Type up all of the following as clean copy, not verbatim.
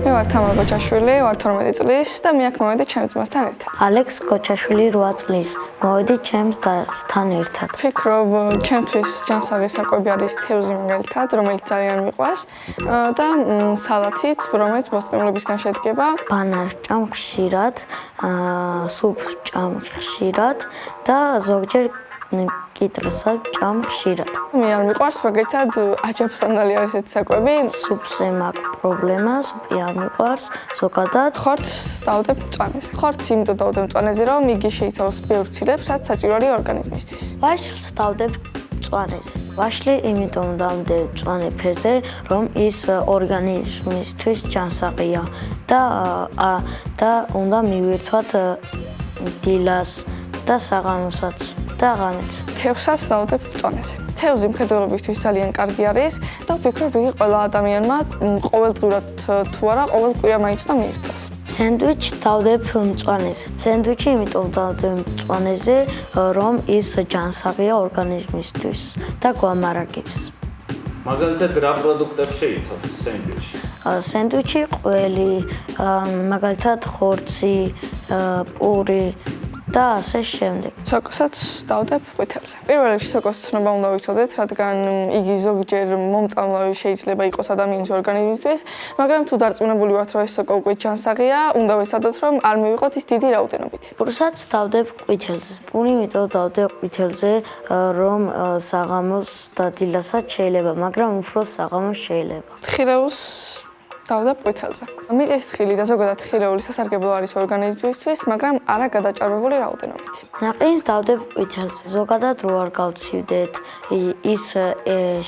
მე ვარ თამარ გოჩაშვილი, ვარ 12 წლის და მე აქ მოვედი ჩემს ძმასთან ერთად. ალექს გოჩაშვილი 8 წლის, მოვედი ჩემს დასთან ერთად. ვფიქრობ, ჩემთვის ჯანსაღი საკვები არის თევზი მაგალითად, რომელიც ძალიან მიყვარს და სალათიც, რომელიც ბოსტნეულებისგან შედგება. ბანანს ჭამ ხშირად, სუპს ჭამ ხშირად და ზოგჯერ კიტროსაც ჭამ ხშირად. მე არ მიყვარს მაგალითად აჯაფსანდალი არის ეს საკვები. სუპზე მაქვს პრობლემა, სუპი არ მიყვარს, ზოგადად ხორცს დავდებ მწვანეზე. ხორცს იმიტომ დავდებ მწვანეზე, რომ იგი შეიცავს ბევრ ცილებს, რაც საჭირო არის ორგანიზმისთვის. ვაშლს დავდებ მწვანეზე. ვაშლი იმიტომ დავდებ მწვანე ფერზე, რომ ის ორგანიზმისთვის ჯანსაღია და უნდა მივირთვათ დილას და საღამოსაც. და ღამეც. თევზსაც დავდებ მწვანეზე. თევზი მხედველობისთვის ძალიან კარგი არის და ვფიქრობ, იგი ყველა ადამიანმა ყოველდღიურად თუ არა, ყოველ კვირა მაინც უნდა მიირთვას. სენდვიჩს დავდებ მწვანეზე. სენდვიჩი იმიტომ დავდებ მწვანეზე, რომ ის ჯანსაღია ორგანიზმისთვის და გვამარაგებს. მაგალითად რა პროდუქტებს შეიცავს სენდვიჩი? სენდვიჩი ყველი, მაგალითად ხორცი, პური და ასე შემდეგ. სოკოსაც დავდებ ყვითელზე. პირველ რიგში სოკოს ცნობა უნდა ვიცოდეთ, რადგან იგი ზოგჯერ მომწამლავი შეიძლება იყოს ადამიანის ორგანიზმისთვის, მაგრამ თუ დარწმუნებული ვართ, რომ ეს სოკო უკვე ჯანსაღია, უნდა ვეცადოთ, რომ არ მივიღოთ ის დიდი რაოდენობით. პურსაც დავდებ ყვითელზე. პური იმიტომ დავდებ ყვითელზე, რომ საღამოს და დილასაც შეიძლება, მაგრამ უფრო საღამოს შეიძლება. ხილეულს დავდებ ყვითელზე. მიწისთხილი და ზოგადად ხილეული სასარგებლო არის ორგანიზმისთვის, მაგრამ არა გადაჭარბებული რაოდენობით. ნაყინს დავდებ ყვითელზე. ზოგადად რო არ გავცივდეთ, ის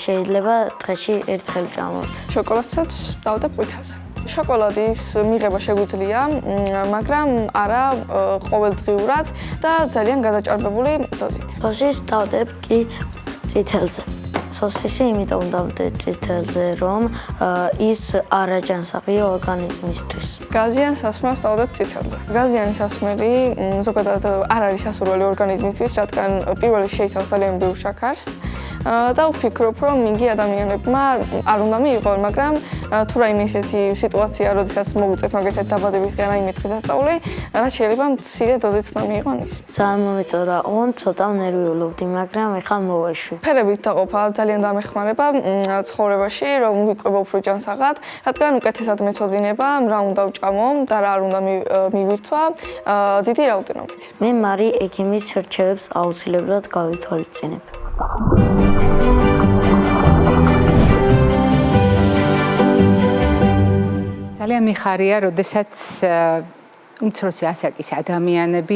შეიძლება დღეში ერთხელ ჭამოთ. შოკოლადსაც დავდებ ყვითელზე. შოკოლადის მიღება შეგვიძლია, მაგრამ არა ყოველდღიურად და ძალიან გადაჭარბებული დოზით. სოსისს დავდებ კი წითელზე. სოსისი იმიტომ დავდებ წითელზე, რომ ის არაჯანსაღია ორგანიზმისთვის. გაზიან სასმელს დავდებ წითელზე. გაზიანი სასმელი ზოგადად არ არის სასურველი ორგანიზმისთვის, რადგან პირველ რიგში შეიცავს ძალიან ბევრ შაქარს და ვფიქრობ, რომ იგი ადამიანებმა არ უნდა მიიღონ, მაგრამ თუ რაიმე ისეთი სიტუაცია, როდესაც მოუწევთ მაგალითად დაბადებისგან რაიმე დღესასწაული, რაც შეიძლება მცირე დოზით უნდა მიიღონ ის. ძალიან მომეწოდა, ცოტა ნერვიულობდი, მაგრამ ეხლა მოვეშვი. ფერებით დაყოფა ძალიან დამეხმარება ცხოვრებაში, რომ ვიკვება უფრო ჯანსაღად, რადგან უკეთესად მეცოდინება, რა უნდა ვჭამო და რა არ უნდა მივირთვა დიდი რაოდენობით. მე მარი ექიმის რჩევებს აუცილებლად გავითვალისწინებ. ძალიან მიხარია, როდესაც უმცროსი ასაკის ადამიანები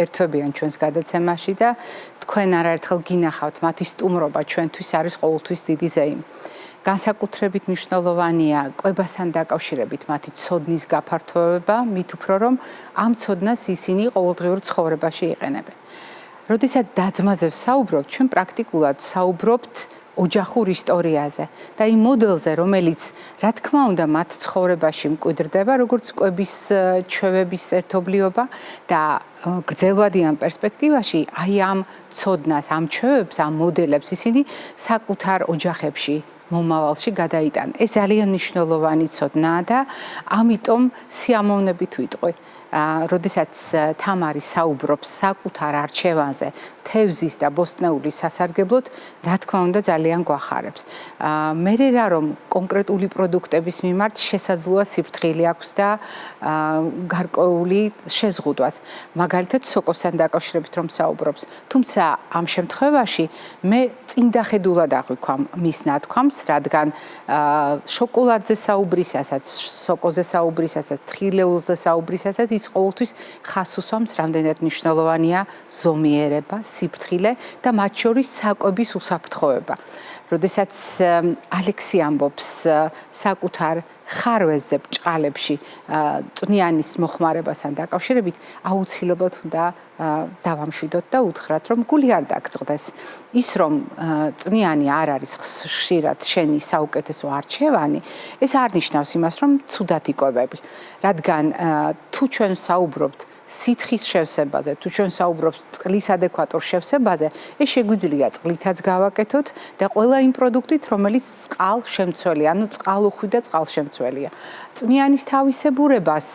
ერთვებიან ჩვენს გადაცემაში და თქვენ არაერთხელ გინახავთ მათი სტუმრობა ჩვენთვის არის ყოველთვის დიდი ზეიმი. განსაკუთრებით მნიშვნელოვანია კვებასთან დაკავშირებით მათი ცოდნის გაფართოება, მით უფრო რომ ამ ცოდნას ისინი ყოველდღიურ ცხოვრებაში იყენებენ. როდესაც დაძმაზე ვსაუბრობთ, ჩვენ პრაქტიკულად ვსაუბრობთ ოჯახურ ისტორიაზე და იმ მოდელზე, რომელიც რა თქმა უნდა მათ ცხოვრებაში მკვიდრდება, როგორც კვების ჩვევების ერთობლიობა და გრძელვადიან პერსპექტივაში აი ამ ცოდნას, ამ ჩვევებს, ამ მოდელებს ისინი საკუთარ ოჯახებში მომავალში გადაიტანენ. ეს ძალიან მნიშვნელოვანი ცოდნაა და ამიტომ სიამოვნებით ვიტყვი. როდესაც თამარი საუბრობს საკუთარ არჩევანზე, თევზის და ბოსტნეულის სასარგებლოდ, რა თქმა უნდა ძალიან გვახარებს. მე რა რომ კონკრეტული პროდუქტების მიმართ შესაძლოა სიფრთხილე აქვს და გარკვეული შეზღუდვაც. მაგალითად სოკოსთან დაკავშირებით რომ საუბრობს. თუმცა ამ შემთხვევაში მე წინდახედულად აღვიქვამ მის ნათქვამს, რადგან შოკოლადზე საუბრისასაც, სოკოზე საუბრისასაც, თხილეულზე საუბრისასაც ის ყოველთვის ხას უსვამს, რამდენად მნიშვნელოვანია ზომიერება, სიფრთხილე და მათ შორის საკვების უსაფრთხოება. როდესაც ალექსი ამბობს საკუთარ ხარვეზზე ბჭყალებში წვნიანის მოხმარებასთან დაკავშირებით, აუცილებლად უნდა დავამშვიდოთ და უთხრათ, რომ გული არ დაგწყდეს. ის რომ წვნიანი არ არის ხშირად შენი საუკეთესო არჩევანი, ეს არ ნიშნავს იმას, რომ ცუდად იკვებები. რადგან თუ ჩვენ საუბრობთ სითხის შევსებაზე, თუ ჩვენ საუბრობთ წყლის ადეკვატურ შევსებაზე, ეს შეგვიძლია წყლითაც გავაკეთოთ და ყველა იმ პროდუქტით, რომელიც წყალშემცველია, ანუ წყალუხვი და წყალშემცველია. წვნიანის თავისებურებას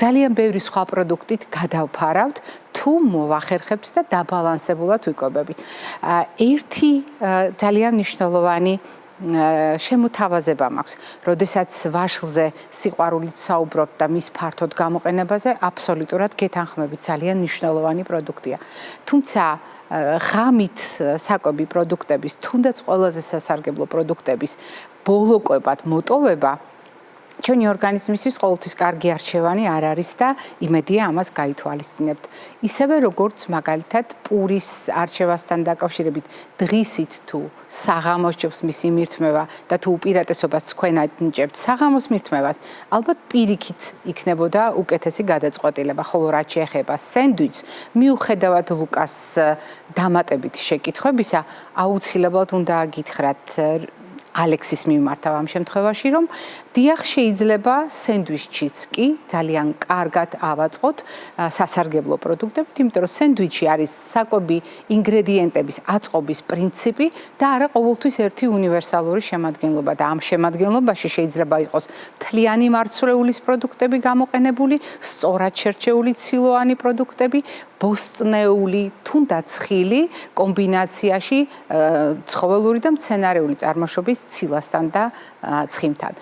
ძალიან ბევრი სხვა პროდუქტით გადავფარავთ, თუ მოვახერხებთ და დაბალანსებულად ვიკვებებით. ერთი ძალიან მნიშვნელოვანი შემოთავაზება მაქვს, როდესაც ვაშლზე სიყვარულით საუბრობთ და მის ფართოდ გამოყენებაზე, აბსოლუტურად გეთანხმებით, ძალიან მნიშვნელოვანი პროდუქტია. თუმცა ღამით საკვები პროდუქტების, თუნდაც ყველაზე სასარგებლო პროდუქტების ბოლოკვებად მოტოვება ჩვენი ორგანიზმისთვის ყოველთვის კარგი არჩევანი არ არის და იმედია ამას გაითვალისწინებთ. ისევე როგორც მაგალითად პურის არჩევასთან დაკავშირებით დღისით თუ საღამოს ჯობს მისი მირთმევა და თუ უპირატესობას თქვენ ანიჭებთ საღამოს მირთმევას, ალბათ პირიქით იქნებოდა უკეთესი გადაწყვეტილება, ხოლო რაც შეეხება სენდვიჩს, მიუხედავად ლუკას დამატებითი შეკითხვებისა, აუცილებლად უნდა გითხრათ ალექსის მიმართავ ამ შემთხვევაში, რომ დიახ შეიძლება სენდვიჩიც კი ძალიან კარგად ავაწყოთ სასარგებლო პროდუქტებით, იმიტომ რომ სენდვიჩი არის საკვები ინგრედიენტების აწყობის პრინციპი და არა ყოველთვის ერთი უნივერსალური შემადგენლობა და ამ შემადგენლობაში შეიძლება იყოს მთლიანი მარცვლეულის პროდუქტები გამოყენებული, სწორად შერჩეული ცილოვანი პროდუქტები, ბოსტნეული, თუნდაც ხილი კომბინაციაში ცხოველური და მცენარეული წარმოშობის ცილასთან და ცხიმთან.